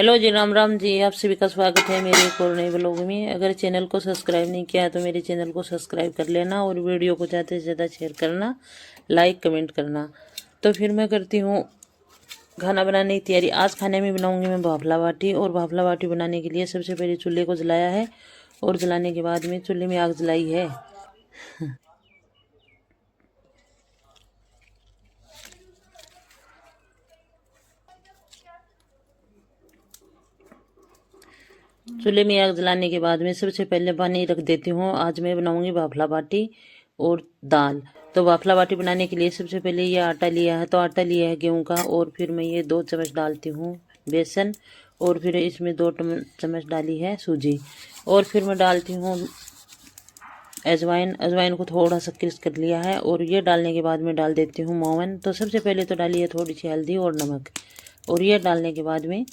Hello जी, राम राम जी। आप सभी का स्वागत है मेरे एक और नए ब्लॉग में। अगर चैनल को सब्सक्राइब नहीं किया है तो मेरे चैनल को सब्सक्राइब कर लेना और वीडियो को ज़्यादा से ज़्यादा शेयर करना, लाइक कमेंट करना। तो फिर मैं करती हूँ खाना बनाने की तैयारी। आज खाने में बनाऊंगी मैं भाफला बाटी। और भाफला बाटी बनाने के लिए सबसे पहले चूल्हे को जलाया है और जलाने के बाद में चूल्हे में आग जलाई है। चूल्हे में आग जलाने के बाद में सबसे पहले पानी रख देती हूँ। आज मैं बनाऊंगी भाफला बाटी और दाल। तो भाफला बाटी बनाने के लिए सबसे पहले ये आटा लिया है, तो आटा लिया है गेहूं का। और फिर मैं ये 2 चम्मच डालती हूँ बेसन। और फिर इसमें 2 चम्मच डाली है सूजी। और फिर मैं डालती हूँ अजवाइन। अजवाइन को थोड़ा सा क्रश कर लिया है। और ये डालने के बाद में डाल देती हूँ मोवन। तो सबसे पहले तो डाली है थोड़ी सी हल्दी और नमक। और ये डालने के बाद में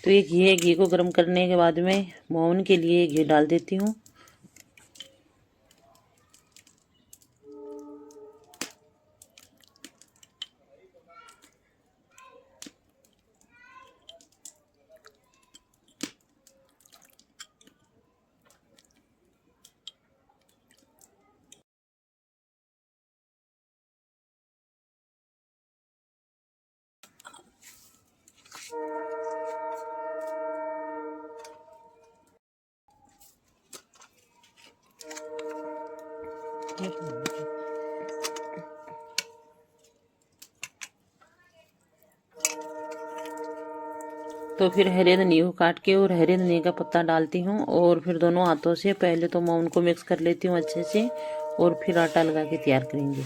तो ये घी है, घी को गर्म करने के बाद में मोहन के लिए घी डाल देती हूँ। तो फिर हरे धनिया को काट के और हरे धनिया का पत्ता डालती हूँ। और फिर दोनों हाथों से पहले तो मैं उनको मिक्स कर लेती हूँ अच्छे से। और फिर आटा लगा के तैयार करेंगे।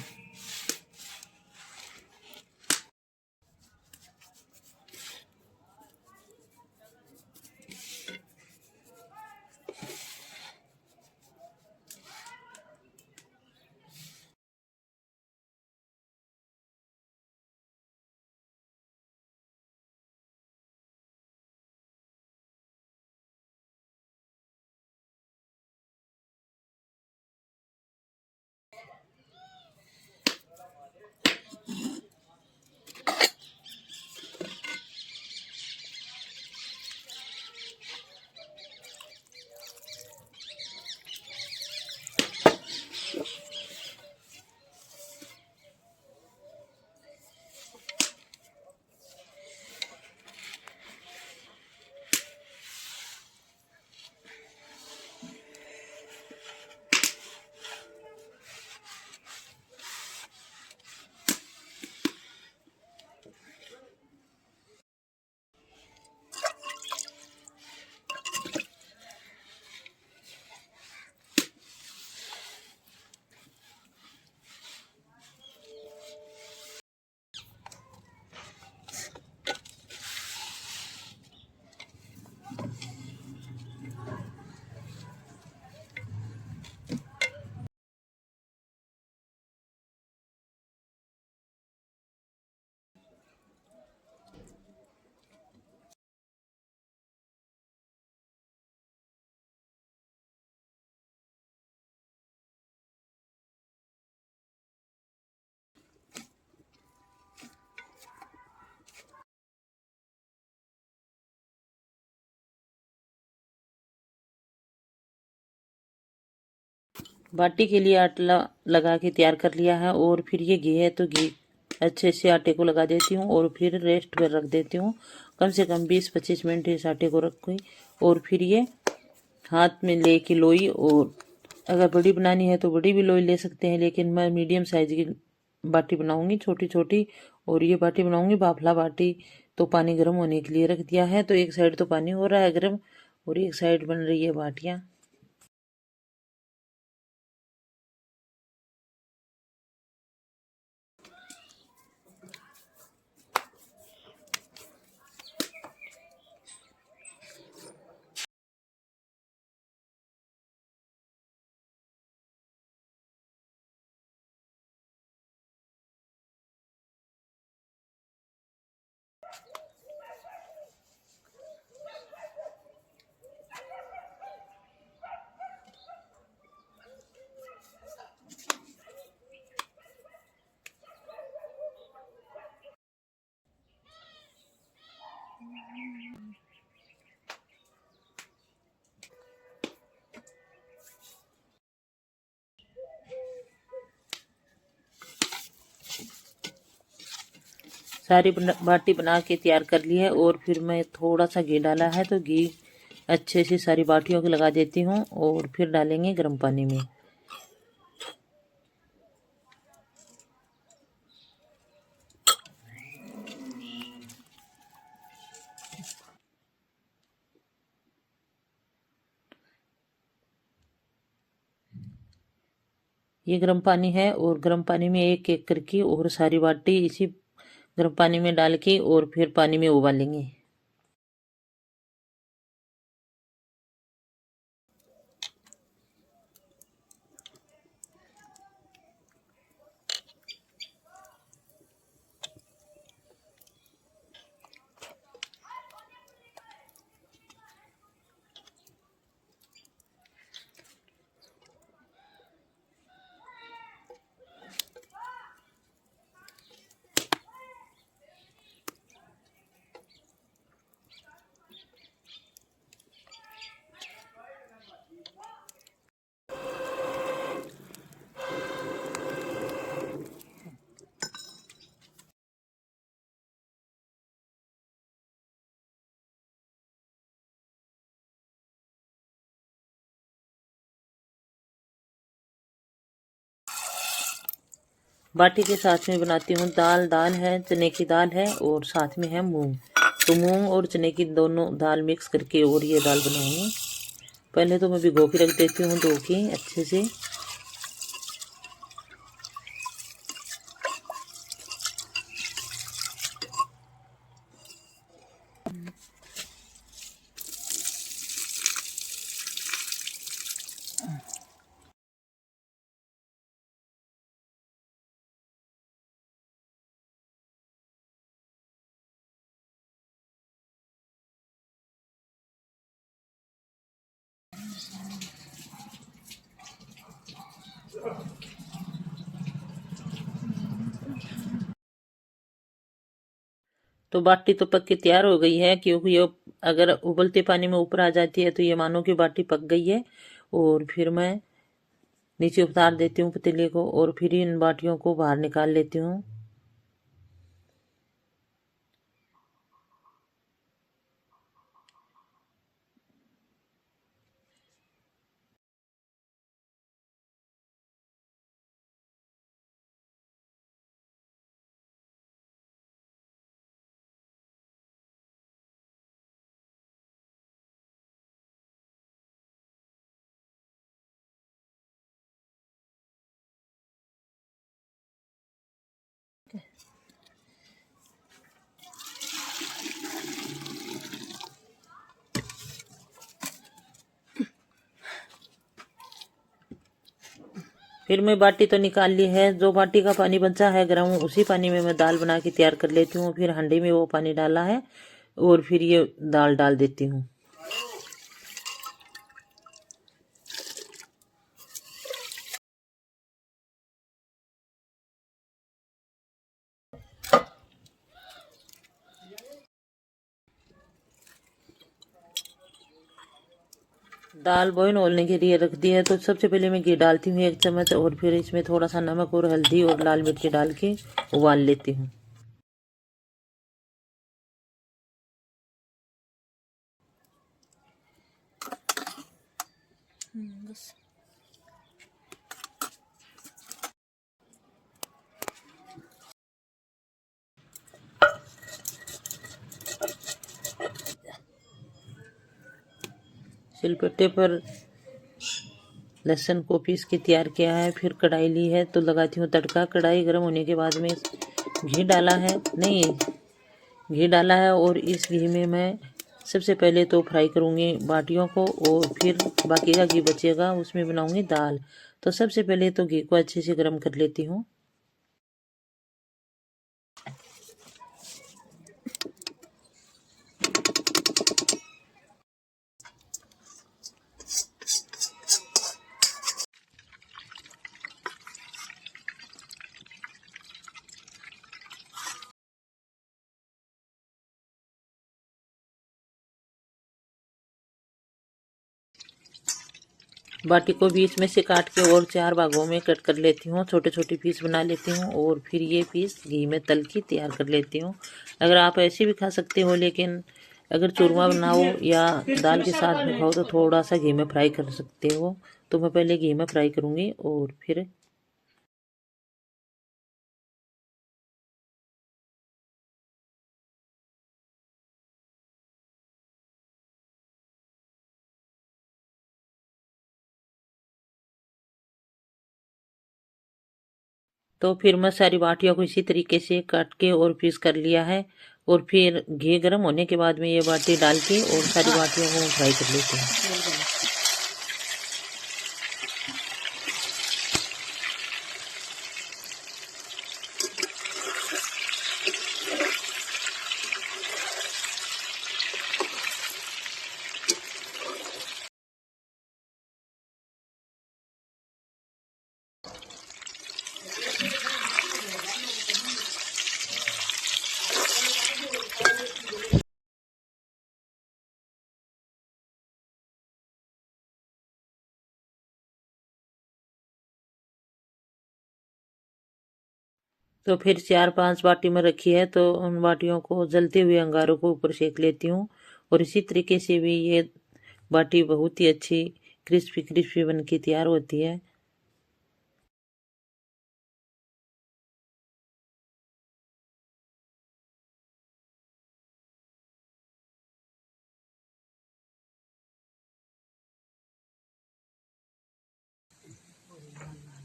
बाटी के लिए आटा लगा के तैयार कर लिया है। और फिर ये घी है, तो घी अच्छे से आटे को लगा देती हूँ और फिर रेस्ट पर रख देती हूँ। कम से कम 20-25 मिनट इस आटे को रखूँ। और फिर ये हाथ में लेके लोई, और अगर बड़ी बनानी है तो बड़ी भी लोई ले सकते हैं, लेकिन मैं मीडियम साइज की बाटी बनाऊंगी, छोटी छोटी। और ये बाटी बनाऊंगी भाफला बाटी। तो पानी गर्म होने के लिए रख दिया है। तो एक साइड तो पानी हो रहा है गर्म और एक साइड बन रही है बाटियां। सारी बाटी बना के तैयार कर ली है और फिर मैं थोड़ा सा घी डाला है तो घी अच्छे से सारी बाटियों को लगा देती हूँ और फिर डालेंगे गर्म पानी में। ये गर्म पानी है और गर्म पानी में एक एक करके और सारी बाटी इसी गर्म पानी में डाल के और फिर पानी में उबालेंगे। बाटी के साथ में बनाती हूँ दाल। दाल है चने की दाल है और साथ में है मूंग। तो मूंग और चने की दोनों दाल मिक्स करके और ये दाल बनाऊंगी। पहले तो मैं भिगो के रख देती हूँ धो के अच्छे से। तो बाटी तो पक के तैयार हो गई है, क्योंकि ये अगर उबलते पानी में ऊपर आ जाती है तो ये मानो कि बाटी पक गई है। और फिर मैं नीचे उतार देती हूँ पतीले को और फिर इन बाटियों को बाहर निकाल लेती हूँ। फिर मैं बाटी तो निकाल ली है। जो बाटी का पानी बचा है गर्म, उसी पानी में मैं दाल बना के तैयार कर लेती हूँ। फिर हांडी में वो पानी डाला है और फिर ये दाल डाल देती हूँ। दाल बॉईल होने के लिए रख दी है तो सबसे पहले मैं घी डालती हूँ 1 चम्मच और फिर इसमें थोड़ा सा नमक और हल्दी और लाल मिर्ची डाल के उबाल लेती हूँ। सिलबट्टे पर लहसुन को पीस के तैयार किया है। फिर कढ़ाई ली है तो लगाती हूँ तड़का। कढ़ाई गर्म होने के बाद में घी डाला है, नहीं घी डाला है और इस घी में मैं सबसे पहले तो फ्राई करूँगी बाटियों को और फिर बाकी का घी बचेगा उसमें बनाऊँगी दाल। तो सबसे पहले तो घी को अच्छे से गर्म कर लेती हूँ। बाटी को बीच में से काट के और 4 भागों में कट कर लेती हूँ, छोटे छोटे पीस बना लेती हूँ और फिर ये पीस घी में तल के तैयार कर लेती हूँ। अगर आप ऐसे भी खा सकते हो, लेकिन अगर चूरमा बनाओ या दाल के साथ में खाओ तो थोड़ा सा घी में फ्राई कर सकते हो। तो मैं पहले घी में फ्राई करूँगी और फिर मैं सारी बाटियों को इसी तरीके से काट के और पीस कर लिया है। और फिर घी गर्म होने के बाद में ये बाटी डाल के और सारी बाटियों को फ्राई कर लेते हैं। तो फिर 4-5 बाटी में रखी है, तो उन बाटियों को जलते हुए अंगारों को ऊपर सेक लेती हूँ। और इसी तरीके से भी ये बाटी बहुत ही अच्छी क्रिस्पी क्रिस्पी बन के तैयार होती है।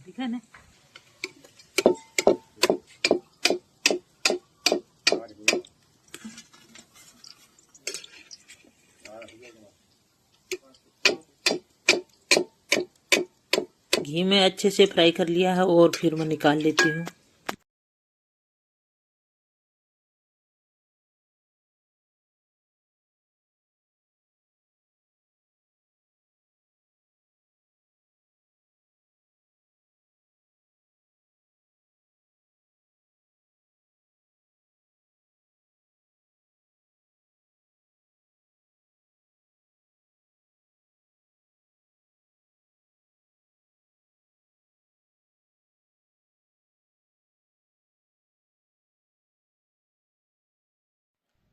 दिखा ना। घी में अच्छे से फ्राई कर लिया है और फिर मैं निकाल लेती हूँ।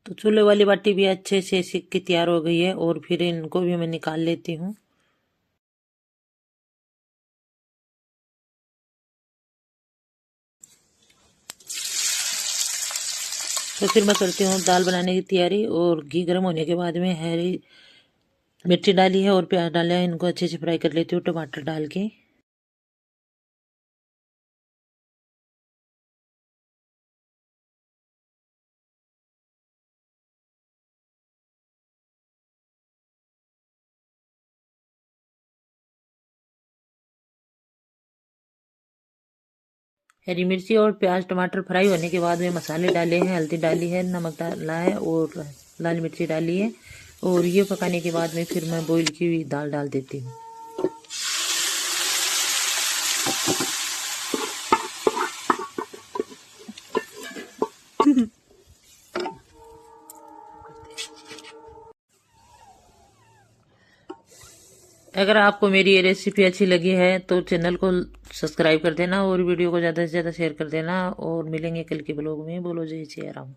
तो चूल्हे वाली बाटी भी अच्छे से सिक के तैयार हो गई है और फिर इनको भी मैं निकाल लेती हूँ। तो फिर मैं करती हूँ दाल बनाने की तैयारी। और घी गर्म होने के बाद में हरी मिर्ची डाली है और प्याज डाला है, इनको अच्छे से फ्राई कर लेती हूँ टमाटर डाल के। हरी मिर्ची और प्याज टमाटर फ्राई होने के बाद में मसाले डाले हैं, हल्दी डाली है, नमक डाला है और लाल मिर्ची डाली है। और ये पकाने के बाद में फिर मैं बॉईल की हुई दाल डाल देती हूँ। अगर आपको मेरी ये रेसिपी अच्छी लगी है तो चैनल को सब्सक्राइब कर देना और वीडियो को ज़्यादा से ज़्यादा शेयर कर देना। और मिलेंगे कल के ब्लॉग में। बोलो जय श्री राम।